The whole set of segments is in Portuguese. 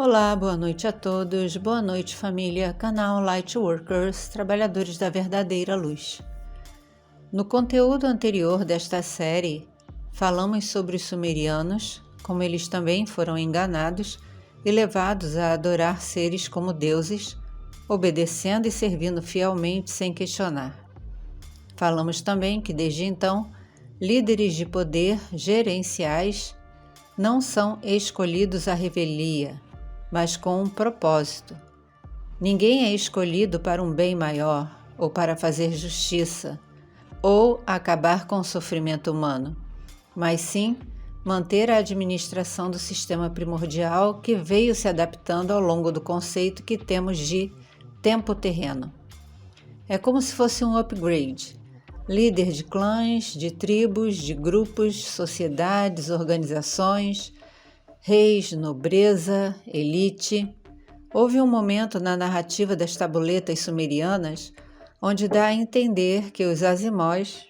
Olá, boa noite a todos, boa noite família, canal Lightworkers, trabalhadores da verdadeira luz. No conteúdo anterior desta série, falamos sobre os sumerianos, como eles também foram enganados e levados a adorar seres como deuses, obedecendo e servindo fielmente sem questionar. Falamos também que desde então, líderes de poder gerenciais não são escolhidos à revelia, mas com um propósito. Ninguém é escolhido para um bem maior, ou para fazer justiça, ou acabar com o sofrimento humano, mas sim manter a administração do sistema primordial que veio se adaptando ao longo do conceito que temos de tempo terreno. É como se fosse um upgrade, líder de clãs, de tribos, de grupos, sociedades, organizações, reis, nobreza, elite. Houve um momento na narrativa das tabuletas sumerianas onde dá a entender que os Azimós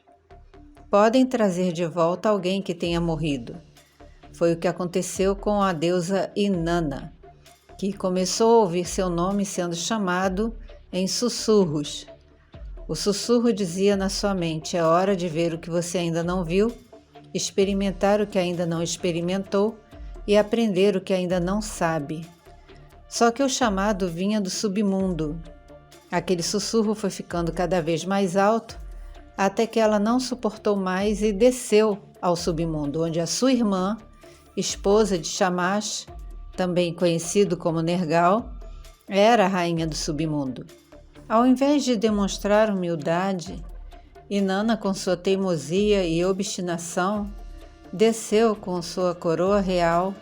podem trazer de volta alguém que tenha morrido. Foi o que aconteceu com a deusa Inanna, que começou a ouvir seu nome sendo chamado em sussurros. O sussurro dizia na sua mente: é hora de ver o que você ainda não viu, experimentar o que ainda não experimentou e aprender o que ainda não sabe. Só que o chamado vinha do submundo. Aquele sussurro foi ficando cada vez mais alto, até que ela não suportou mais e desceu ao submundo, onde a sua irmã, esposa de Shamash, também conhecido como Nergal, era a rainha do submundo. Ao invés de demonstrar humildade, Inanna, com sua teimosia e obstinação, desceu com sua coroa real,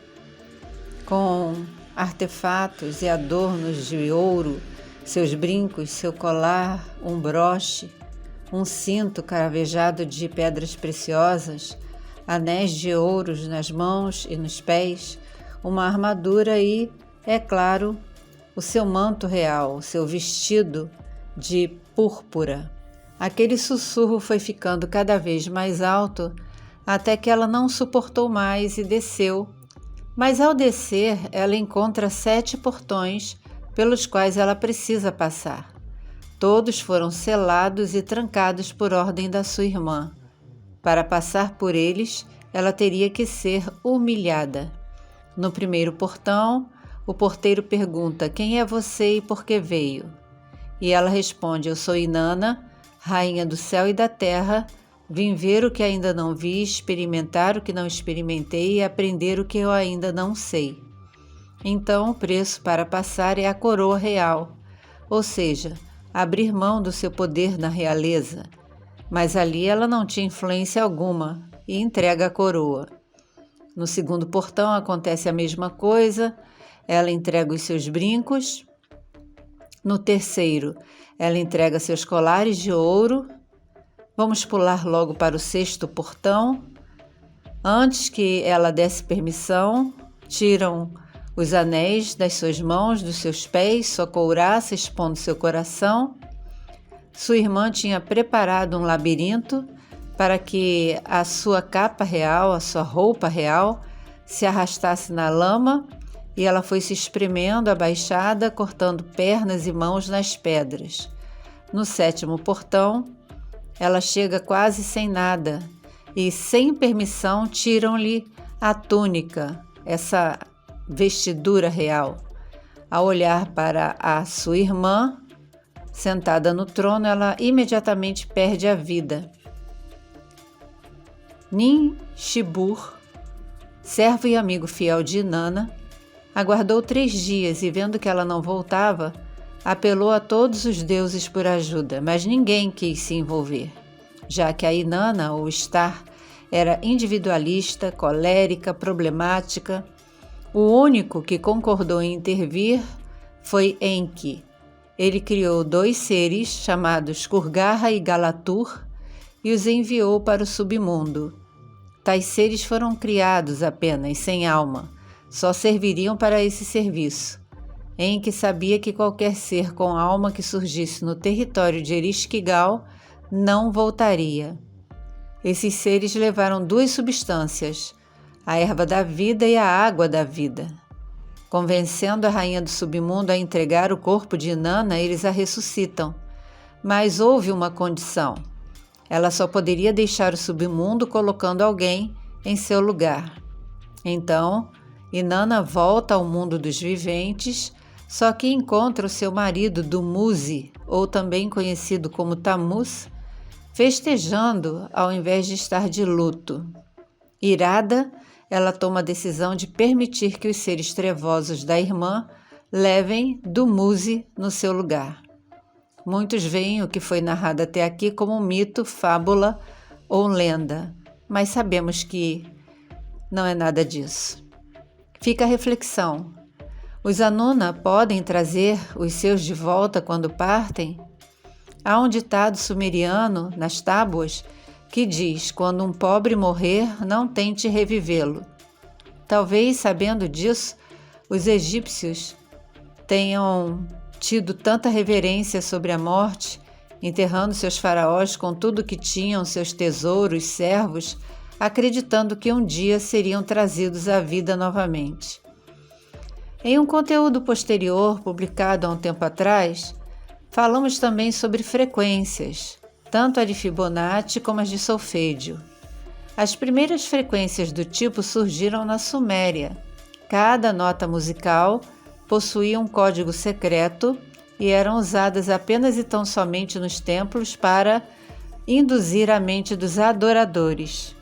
com artefatos e adornos de ouro, seus brincos, seu colar, um broche, um cinto caravejado de pedras preciosas, anéis de ouros nas mãos e nos pés, uma armadura e, é claro, o seu manto real, o seu vestido de púrpura. Aquele sussurro foi ficando cada vez mais alto, até que ela não suportou mais e desceu. Mas ao descer, ela encontra 7 portões pelos quais ela precisa passar. Todos foram selados e trancados por ordem da sua irmã. Para passar por eles, ela teria que ser humilhada. No primeiro portão, o porteiro pergunta: quem é você e por que veio? E ela responde: eu sou Inanna, rainha do céu e da terra. Vim ver o que ainda não vi, experimentar o que não experimentei e aprender o que eu ainda não sei. Então, o preço para passar é a coroa real, ou seja, abrir mão do seu poder na realeza. Mas ali ela não tinha influência alguma e entrega a coroa. No segundo portão acontece a mesma coisa, ela entrega os seus brincos. No terceiro, ela entrega seus colares de ouro. Vamos pular logo para o sexto portão. Antes que ela desse permissão, tiram os anéis das suas mãos, dos seus pés, sua couraça, expondo seu coração. Sua irmã tinha preparado um labirinto para que a sua capa real, a sua roupa real, se arrastasse na lama, e ela foi se espremendo, abaixada, cortando pernas e mãos nas pedras. No sétimo portão, ela chega quase sem nada e, sem permissão, tiram-lhe a túnica, essa vestidura real. Ao olhar para a sua irmã, sentada no trono, ela imediatamente perde a vida. Nin-Shibur, servo e amigo fiel de Inanna, aguardou 3 dias e, vendo que ela não voltava, apelou a todos os deuses por ajuda, mas ninguém quis se envolver, já que a Inanna, ou Star, era individualista, colérica, problemática. O único que concordou em intervir foi Enki. Ele criou 2 seres chamados Kurgarra e Galatur e os enviou para o submundo. Tais seres foram criados apenas, sem alma, só serviriam para esse serviço. Enki sabia que qualquer ser com alma que surgisse no território de Ereshkigal não voltaria. Esses seres levaram 2 substâncias, a erva da vida e a água da vida. Convencendo a rainha do submundo a entregar o corpo de Inanna, eles a ressuscitam. Mas houve uma condição. Ela só poderia deixar o submundo colocando alguém em seu lugar. Então, Inanna volta ao mundo dos viventes, só que encontra o seu marido Dumuzi, ou também conhecido como Tammuz, festejando ao invés de estar de luto. Irada, ela toma a decisão de permitir que os seres trevosos da irmã levem Dumuzi no seu lugar. Muitos veem o que foi narrado até aqui como um mito, fábula ou lenda, mas sabemos que não é nada disso. Fica a reflexão. Os Anuna podem trazer os seus de volta quando partem? Há um ditado sumeriano nas tábuas que diz: quando um pobre morrer, não tente revivê-lo. Talvez, sabendo disso, os egípcios tenham tido tanta reverência sobre a morte, enterrando seus faraós com tudo que tinham, seus tesouros, servos, acreditando que um dia seriam trazidos à vida novamente. Em um conteúdo posterior, publicado há um tempo atrás, falamos também sobre frequências, tanto a de Fibonacci como as de solfédio. As primeiras frequências do tipo surgiram na Suméria. Cada nota musical possuía um código secreto e eram usadas apenas e tão somente nos templos para induzir a mente dos adoradores.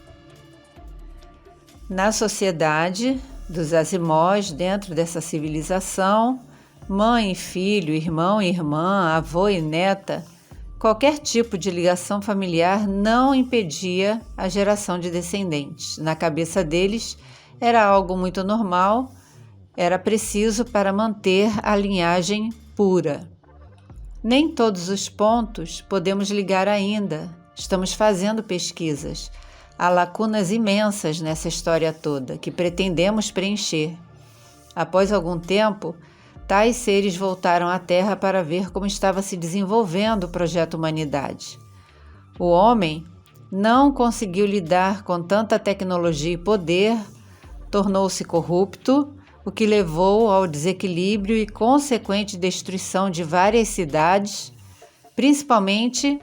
Na sociedade dos Azimós, dentro dessa civilização, mãe e filho, irmão e irmã, avô e neta, qualquer tipo de ligação familiar não impedia a geração de descendentes. Na cabeça deles, era algo muito normal, era preciso para manter a linhagem pura. Nem todos os pontos podemos ligar ainda. Estamos fazendo pesquisas. Há lacunas imensas nessa história toda que pretendemos preencher. Após algum tempo, tais seres voltaram à Terra para ver como estava se desenvolvendo o projeto Humanidade. O homem não conseguiu lidar com tanta tecnologia e poder, tornou-se corrupto, o que levou ao desequilíbrio e consequente destruição de várias cidades, principalmente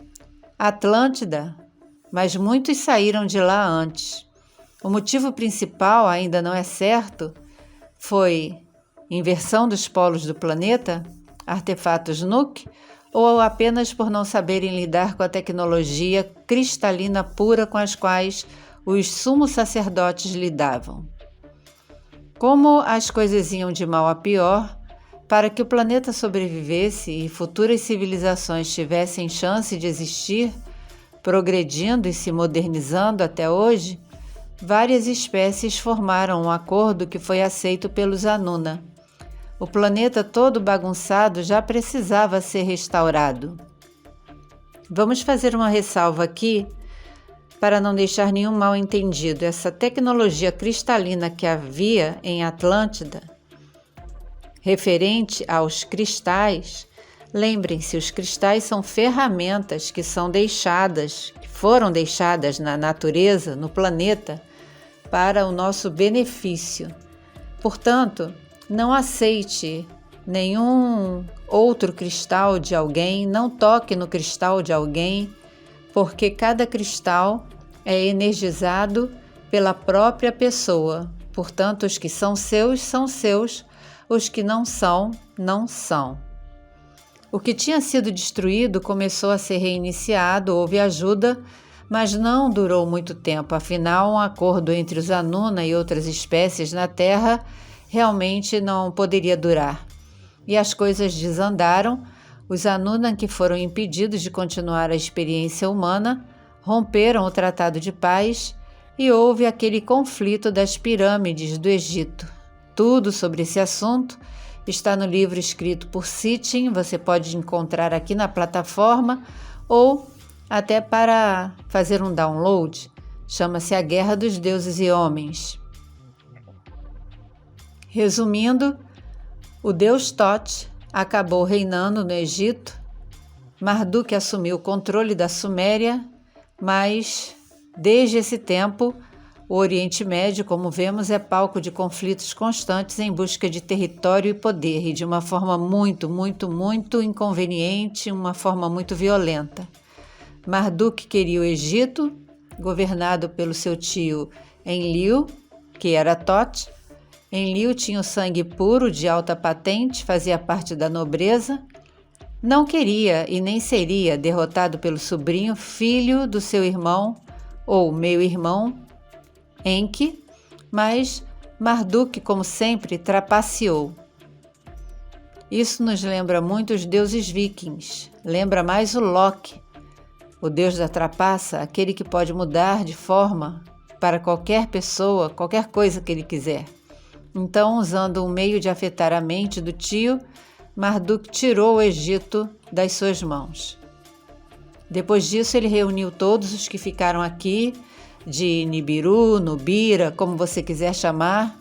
Atlântida, mas muitos saíram de lá antes. O motivo principal, ainda não é certo, foi inversão dos polos do planeta, artefatos Nuke, ou apenas por não saberem lidar com a tecnologia cristalina pura com as quais os sumos sacerdotes lidavam. Como as coisas iam de mal a pior, para que o planeta sobrevivesse e futuras civilizações tivessem chance de existir, progredindo e se modernizando até hoje, várias espécies formaram um acordo que foi aceito pelos Anuna. O planeta todo bagunçado já precisava ser restaurado. Vamos fazer uma ressalva aqui para não deixar nenhum mal entendido. Essa tecnologia cristalina que havia em Atlântida, referente aos cristais, lembrem-se, os cristais são ferramentas que foram deixadas na natureza, no planeta, para o nosso benefício. Portanto, não aceite nenhum outro cristal de alguém, não toque no cristal de alguém, porque cada cristal é energizado pela própria pessoa. Portanto, os que são seus, os que não são, não são. O que tinha sido destruído começou a ser reiniciado, houve ajuda, mas não durou muito tempo. Afinal, um acordo entre os Anuna e outras espécies na Terra realmente não poderia durar. E as coisas desandaram. Os Anuna, que foram impedidos de continuar a experiência humana, romperam o Tratado de Paz e houve aquele conflito das pirâmides do Egito. Tudo sobre esse assunto está no livro escrito por Sitchin, você pode encontrar aqui na plataforma ou até para fazer um download. Chama-se A Guerra dos Deuses e Homens. Resumindo, o deus Thoth acabou reinando no Egito, Marduk assumiu o controle da Suméria, mas desde esse tempo O Oriente Médio, como vemos, é palco de conflitos constantes em busca de território e poder, e de uma forma muito inconveniente, uma forma muito violenta. Marduk queria o Egito, governado pelo seu tio Enlil, que era Thoth. Enlil tinha o sangue puro, de alta patente, fazia parte da nobreza. Não queria e nem seria derrotado pelo sobrinho, filho do seu irmão, ou meio-irmão, Enki, mas Marduk, como sempre, trapaceou. Isso nos lembra muito os deuses vikings. Lembra mais o Loki, o deus da trapaça, aquele que pode mudar de forma para qualquer pessoa, qualquer coisa que ele quiser. Então, usando um meio de afetar a mente do tio, Marduk tirou o Egito das suas mãos. Depois disso, ele reuniu todos os que ficaram aqui, de Nibiru, Nubira, como você quiser chamar,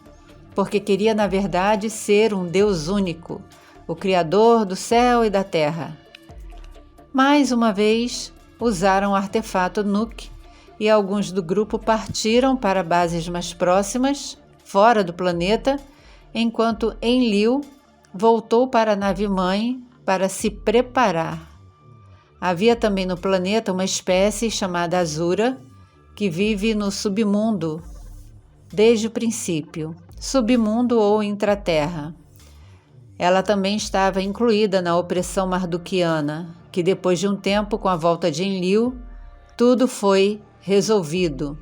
porque queria, na verdade, ser um Deus único, o Criador do céu e da terra. Mais uma vez, usaram o artefato Nuke e alguns do grupo partiram para bases mais próximas, fora do planeta, enquanto Enlil voltou para a nave-mãe para se preparar. Havia também no planeta uma espécie chamada Azura, que vive no submundo desde o princípio, submundo ou intraterra. Ela também estava incluída na opressão marduquiana, que depois de um tempo, com a volta de Enlil, tudo foi resolvido.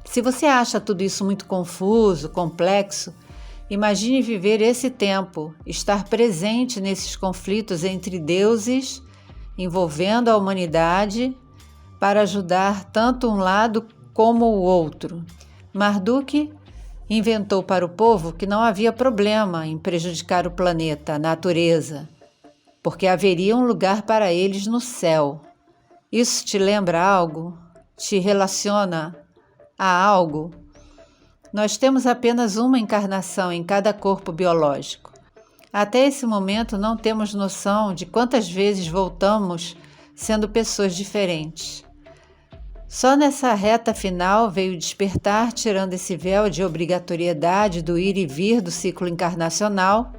Se você acha tudo isso muito confuso, complexo, imagine viver esse tempo, estar presente nesses conflitos entre deuses, envolvendo a humanidade, para ajudar tanto um lado como o outro. Marduk inventou para o povo que não havia problema em prejudicar o planeta, a natureza, porque haveria um lugar para eles no céu. Isso te lembra algo? Te relaciona a algo? Nós temos apenas uma encarnação em cada corpo biológico. Até esse momento não temos noção de quantas vezes voltamos sendo pessoas diferentes. Só nessa reta final veio despertar, tirando esse véu de obrigatoriedade do ir e vir do ciclo encarnacional,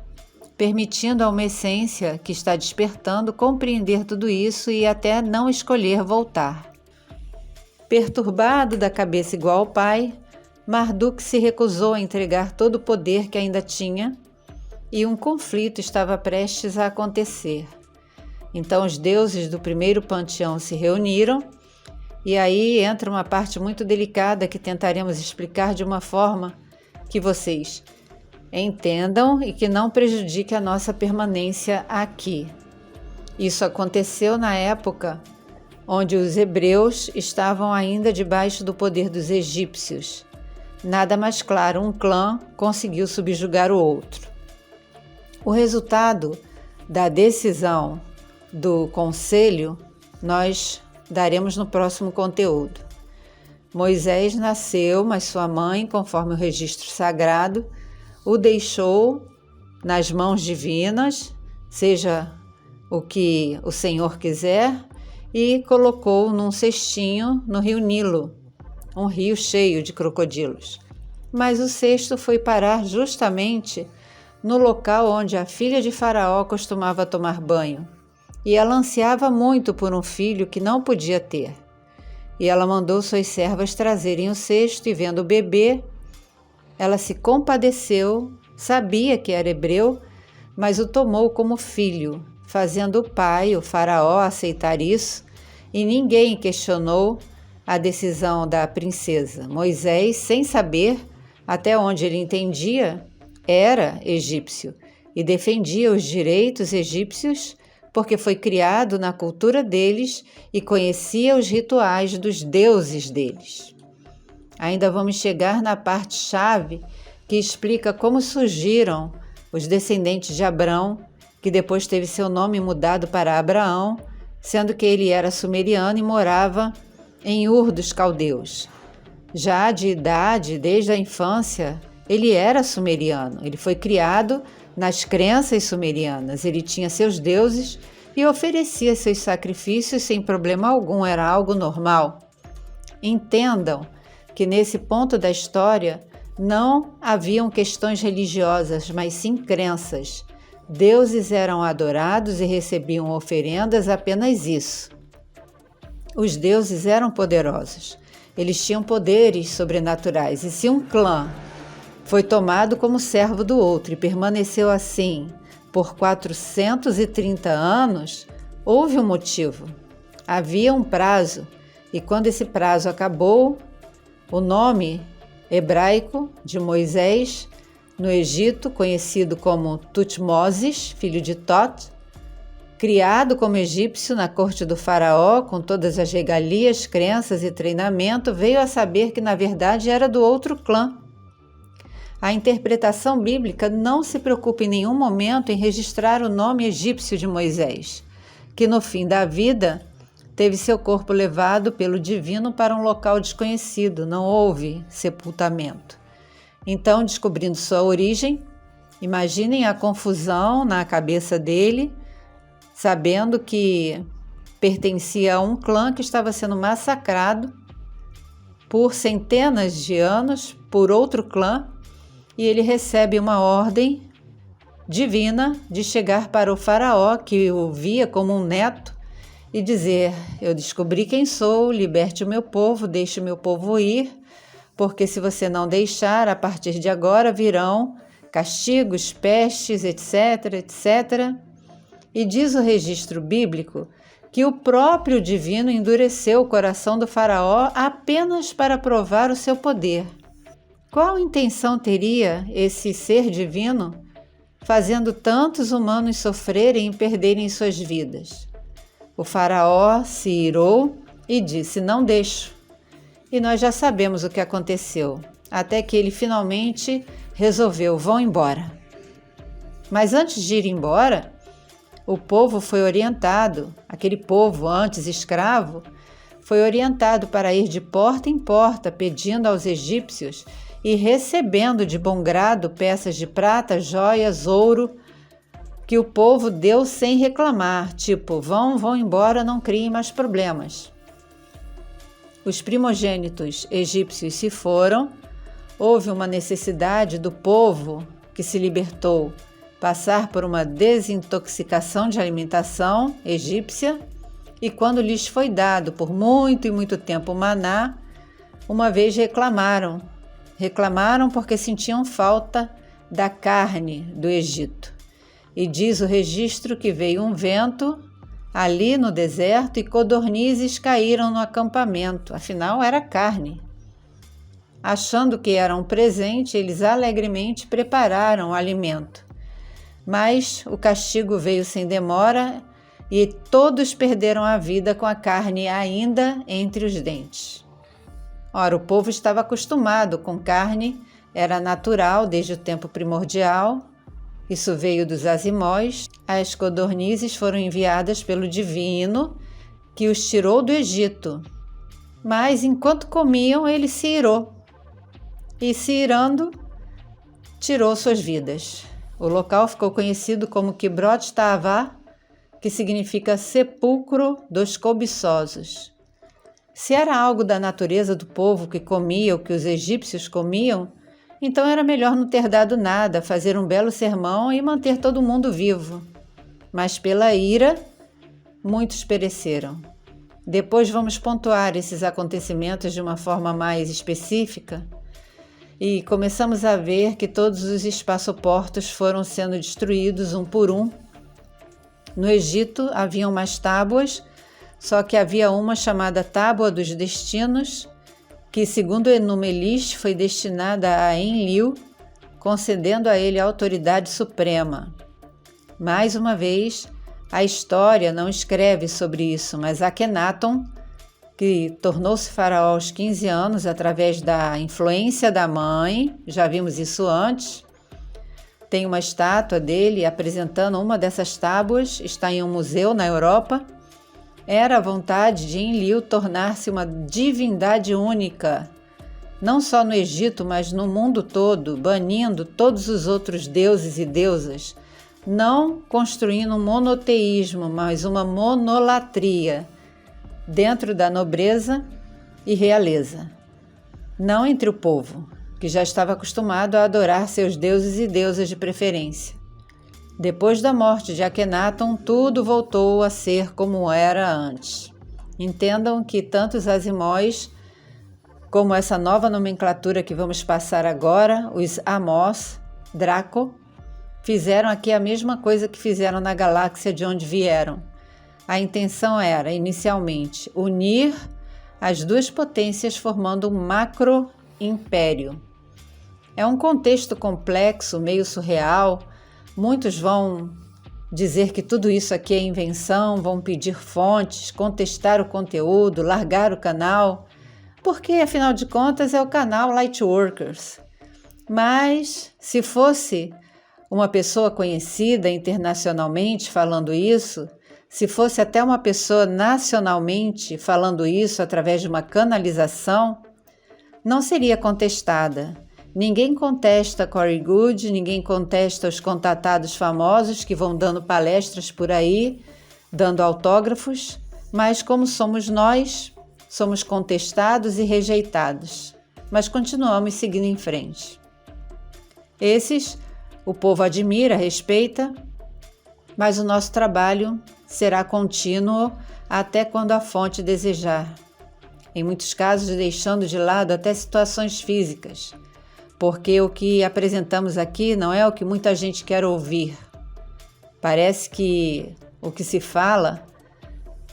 permitindo a uma essência que está despertando compreender tudo isso e até não escolher voltar. Perturbado da cabeça igual ao pai, Marduk se recusou a entregar todo o poder que ainda tinha e um conflito estava prestes a acontecer. Então os deuses do primeiro panteão se reuniram. E aí entra uma parte muito delicada que tentaremos explicar de uma forma que vocês entendam e que não prejudique a nossa permanência aqui. Isso aconteceu na época onde os hebreus estavam ainda debaixo do poder dos egípcios. Nada mais claro, um clã conseguiu subjugar o outro. O resultado da decisão do conselho nós daremos no próximo conteúdo. Moisés nasceu, mas sua mãe, conforme o registro sagrado, o deixou nas mãos divinas, seja o que o Senhor quiser, e colocou num cestinho no rio Nilo, um rio cheio de crocodilos. Mas o cesto foi parar justamente no local onde a filha de Faraó costumava tomar banho. E ela ansiava muito por um filho que não podia ter. E ela mandou suas servas trazerem o cesto e, vendo o bebê, ela se compadeceu, sabia que era hebreu, mas o tomou como filho, fazendo o pai, o faraó, aceitar isso, e ninguém questionou a decisão da princesa. Moisés, sem saber, até onde ele entendia, era egípcio e defendia os direitos egípcios porque foi criado na cultura deles e conhecia os rituais dos deuses deles. Ainda vamos chegar na parte-chave que explica como surgiram os descendentes de Abrão, que depois teve seu nome mudado para Abraão, sendo que ele era sumeriano e morava em Ur dos Caldeus. Já de idade, desde a infância, ele era sumeriano. Ele foi criado nas crenças sumerianas. Ele tinha seus deuses e oferecia seus sacrifícios sem problema algum, era algo normal. Entendam que nesse ponto da história não haviam questões religiosas, mas sim crenças. Deuses eram adorados e recebiam oferendas, apenas isso. Os deuses eram poderosos. Eles tinham poderes sobrenaturais. E se um clã foi tomado como servo do outro e permaneceu assim por 430 anos, houve um motivo. Havia um prazo, e quando esse prazo acabou, o nome hebraico de Moisés, no Egito, conhecido como Tutmoses, filho de Tot, criado como egípcio na corte do faraó, com todas as regalias, crenças e treinamento, veio a saber que na verdade era do outro clã. A interpretação bíblica não se preocupa em nenhum momento em registrar o nome egípcio de Moisés, que no fim da vida teve seu corpo levado pelo divino para um local desconhecido, não houve sepultamento. Então, descobrindo sua origem, imaginem a confusão na cabeça dele, sabendo que pertencia a um clã que estava sendo massacrado por centenas de anos por outro clã, e ele recebe uma ordem divina de chegar para o faraó, que o via como um neto, e dizer: eu descobri quem sou, liberte o meu povo, deixe o meu povo ir, porque se você não deixar, a partir de agora virão castigos, pestes, etc, etc. E diz o registro bíblico que o próprio divino endureceu o coração do faraó apenas para provar o seu poder. Qual intenção teria esse ser divino fazendo tantos humanos sofrerem e perderem suas vidas? O faraó se irou e disse: não deixo. E nós já sabemos o que aconteceu, até que ele finalmente resolveu: vão embora. Mas antes de ir embora, o povo foi orientado, aquele povo antes escravo, foi orientado para ir de porta em porta pedindo aos egípcios e recebendo de bom grado peças de prata, joias, ouro, que o povo deu sem reclamar, tipo: vão embora, não criem mais problemas. Os primogênitos egípcios se foram, houve uma necessidade do povo que se libertou passar por uma desintoxicação de alimentação egípcia, e quando lhes foi dado por muito e muito tempo o maná, uma vez reclamaram porque sentiam falta da carne do Egito. E diz o registro que veio um vento ali no deserto e codornizes caíram no acampamento, afinal era carne. Achando que era um presente, eles alegremente prepararam o alimento. Mas o castigo veio sem demora e todos perderam a vida com a carne ainda entre os dentes. Ora, o povo estava acostumado com carne, era natural desde o tempo primordial. Isso veio dos azimós. As codornizes foram enviadas pelo divino, que os tirou do Egito. Mas enquanto comiam, ele se irou. E se irando, tirou suas vidas. O local ficou conhecido como Kibrot Taavá, que significa sepulcro dos cobiçosos. Se era algo da natureza do povo que comia o que os egípcios comiam, então era melhor não ter dado nada, fazer um belo sermão e manter todo mundo vivo. Mas pela ira, muitos pereceram. Depois vamos pontuar esses acontecimentos de uma forma mais específica e começamos a ver que todos os espaçoportos foram sendo destruídos um por um. No Egito haviam mais tábuas, só que havia uma chamada Tábua dos Destinos, que, segundo Enumelis, foi destinada a Enlil, concedendo a ele a autoridade suprema. Mais uma vez, a história não escreve sobre isso, mas Akenaton, que tornou-se faraó aos 15 anos através da influência da mãe, já vimos isso antes, tem uma estátua dele apresentando uma dessas tábuas, está em um museu na Europa. Era a vontade de Enlil tornar-se uma divindade única, não só no Egito, mas no mundo todo, banindo todos os outros deuses e deusas, não construindo um monoteísmo, mas uma monolatria dentro da nobreza e realeza. não entre o povo, que já estava acostumado a adorar seus deuses e deusas de preferência. Depois da morte de Akhenaton, tudo voltou a ser como era antes. Entendam que tanto os Azimós, como essa nova nomenclatura que vamos passar agora, os Amós, Draco, fizeram aqui a mesma coisa que fizeram na galáxia de onde vieram. A intenção era, inicialmente, unir as duas potências formando um macro-império. É um contexto complexo, meio surreal. Muitos vão dizer que tudo isso aqui é invenção, vão pedir fontes, contestar o conteúdo, largar o canal, porque, afinal de contas, é o canal Lightworkers. Mas, se fosse uma pessoa conhecida internacionalmente falando isso, se fosse até uma pessoa nacionalmente falando isso através de uma canalização, não seria contestada. Ninguém contesta Corey Goode, ninguém contesta os contatados famosos que vão dando palestras por aí, dando autógrafos, mas como somos nós, somos contestados e rejeitados, mas continuamos seguindo em frente. Esses o povo admira, respeita, mas o nosso trabalho será contínuo até quando a fonte desejar. Em muitos casos, deixando de lado até situações físicas, porque o que apresentamos aqui não é o que muita gente quer ouvir. Parece que o que se fala,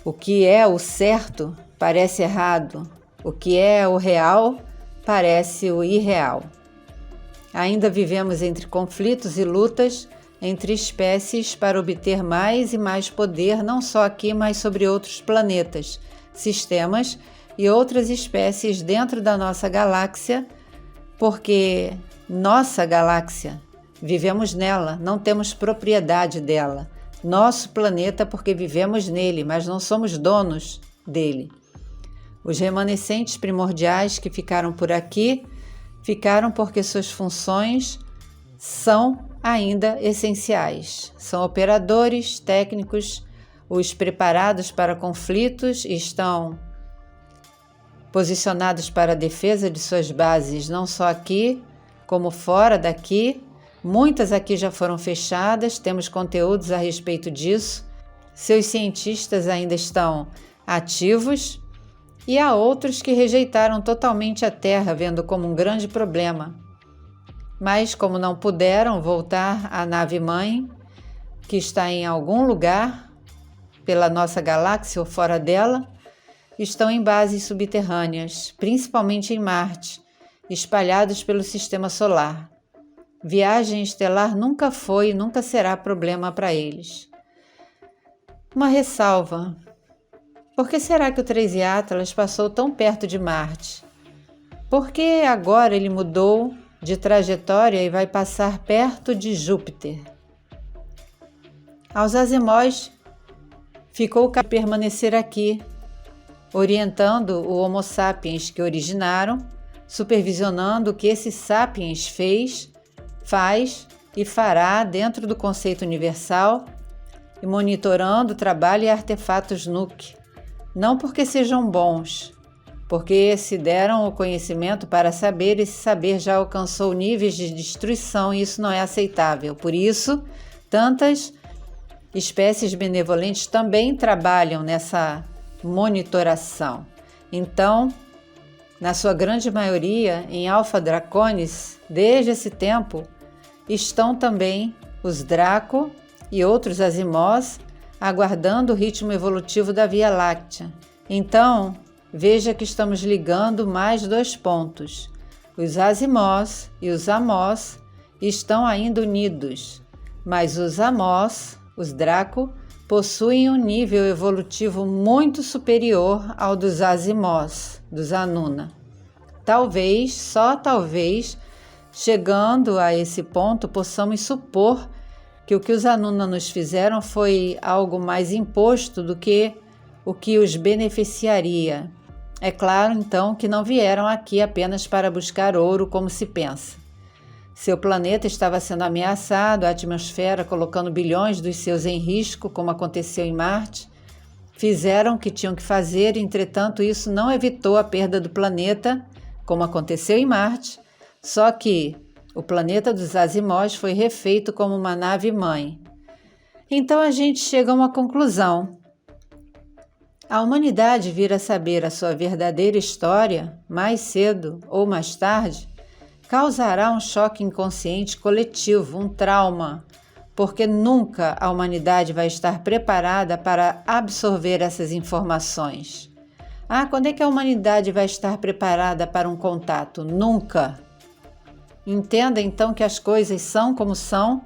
o que é o certo, parece errado. O que é o real, parece o irreal. Ainda vivemos entre conflitos e lutas entre espécies para obter mais e mais poder, não só aqui, mas sobre outros planetas, sistemas e outras espécies dentro da nossa galáxia, porque nossa galáxia, vivemos nela, não temos propriedade dela. Nosso planeta porque vivemos nele, mas não somos donos dele. Os remanescentes primordiais que ficaram por aqui, ficaram porque suas funções são ainda essenciais. São operadores técnicos, os preparados para conflitos e estão posicionados para a defesa de suas bases, não só aqui, como fora daqui. Muitas aqui já foram fechadas, temos conteúdos a respeito disso. Seus cientistas ainda estão ativos e há outros que rejeitaram totalmente a Terra, vendo como um grande problema. Mas, como não puderam voltar à nave-mãe, que está em algum lugar pela nossa galáxia ou fora dela, estão em bases subterrâneas, principalmente em Marte, espalhados pelo sistema solar. Viagem estelar nunca foi e nunca será problema para eles. Uma ressalva. Por que será que o 13 Atlas passou tão perto de Marte? Por que agora ele mudou de trajetória e vai passar perto de Júpiter? Aos Azimós ficou permanecer aqui, orientando o Homo sapiens que originaram, supervisionando o que esse sapiens fez, faz e fará dentro do conceito universal e monitorando o trabalho e artefatos Nuke. Não porque sejam bons, porque se deram o conhecimento para saber, esse saber já alcançou níveis de destruição e isso não é aceitável. Por isso, tantas espécies benevolentes também trabalham nessa monitoração. Então, na sua grande maioria, em Alpha Draconis, desde esse tempo, estão também os Draco e outros Azimós aguardando o ritmo evolutivo da Via Láctea. Então, veja que estamos ligando mais dois pontos. Os Azimós e os Amós estão ainda unidos, mas os Amós, os Draco, possuem um nível evolutivo muito superior ao dos Azimós, dos Anuna. Talvez, só talvez, chegando a esse ponto, possamos supor que o que os Anuna nos fizeram foi algo mais imposto do que o que os beneficiaria. É claro, então, que não vieram aqui apenas para buscar ouro, como se pensa. Seu planeta estava sendo ameaçado, a atmosfera colocando bilhões dos seus em risco, como aconteceu em Marte. Fizeram o que tinham que fazer, entretanto, isso não evitou a perda do planeta, como aconteceu em Marte, só que o planeta dos Asimoes foi refeito como uma nave-mãe. Então a gente chega a uma conclusão. A humanidade vir a saber a sua verdadeira história, mais cedo ou mais tarde, causará um choque inconsciente coletivo, um trauma, porque nunca a humanidade vai estar preparada para absorver essas informações. Quando é que a humanidade vai estar preparada para um contato? Nunca! Entenda então que as coisas são como são,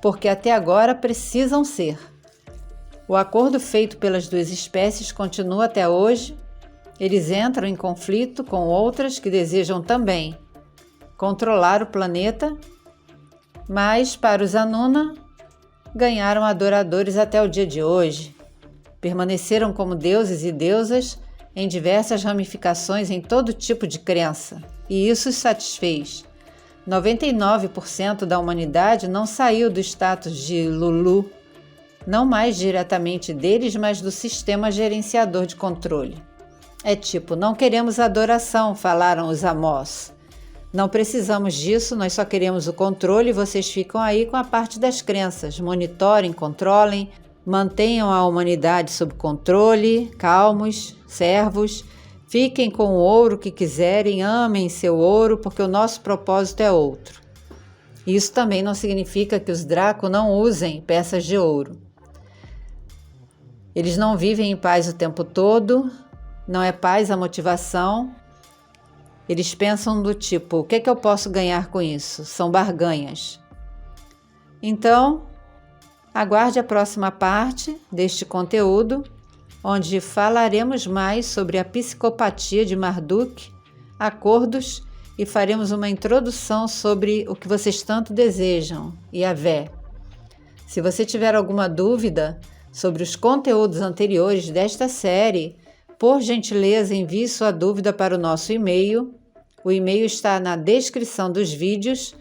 porque até agora precisam ser. O acordo feito pelas duas espécies continua até hoje. Eles entram em conflito com outras que desejam também controlar o planeta, mas para os Anuna, ganharam adoradores até o dia de hoje. Permaneceram como deuses e deusas em diversas ramificações em todo tipo de crença, e isso os satisfez. 99% da humanidade não saiu do status de Lulu, não mais diretamente deles, mas do sistema gerenciador de controle. É tipo, não queremos adoração, falaram os Amós. Não precisamos disso, nós só queremos o controle e vocês ficam aí com a parte das crenças. Monitorem, controlem, mantenham a humanidade sob controle, calmos, servos. Fiquem com o ouro que quiserem, amem seu ouro, porque o nosso propósito é outro. Isso também não significa que os Draco não usem peças de ouro. Eles não vivem em paz o tempo todo, não é paz a motivação. Eles pensam do tipo, o que é que eu posso ganhar com isso? São barganhas. Então, aguarde a próxima parte deste conteúdo, onde falaremos mais sobre a psicopatia de Marduk, acordos e faremos uma introdução sobre o que vocês tanto desejam, Yahvé. Se você tiver alguma dúvida sobre os conteúdos anteriores desta série, por gentileza envie sua dúvida para o nosso e-mail. O e-mail está na descrição dos vídeos.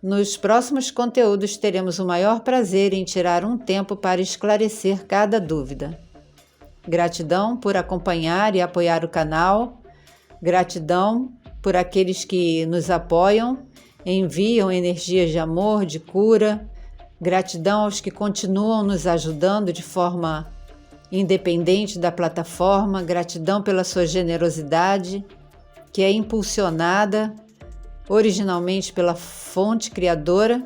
Nos próximos conteúdos teremos o maior prazer em tirar um tempo para esclarecer cada dúvida. Gratidão por acompanhar e apoiar o canal. Gratidão por aqueles que nos apoiam, enviam energias de amor, de cura. Gratidão aos que continuam nos ajudando de forma independente da plataforma. Gratidão pela sua generosidade, que é impulsionada originalmente pela fonte criadora.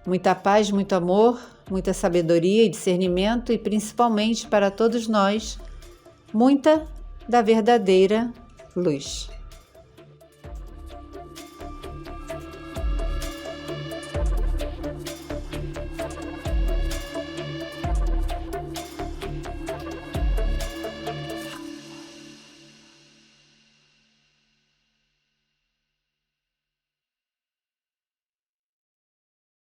Muita paz, muito amor, muita sabedoria e discernimento e principalmente para todos nós, muita da verdadeira luz.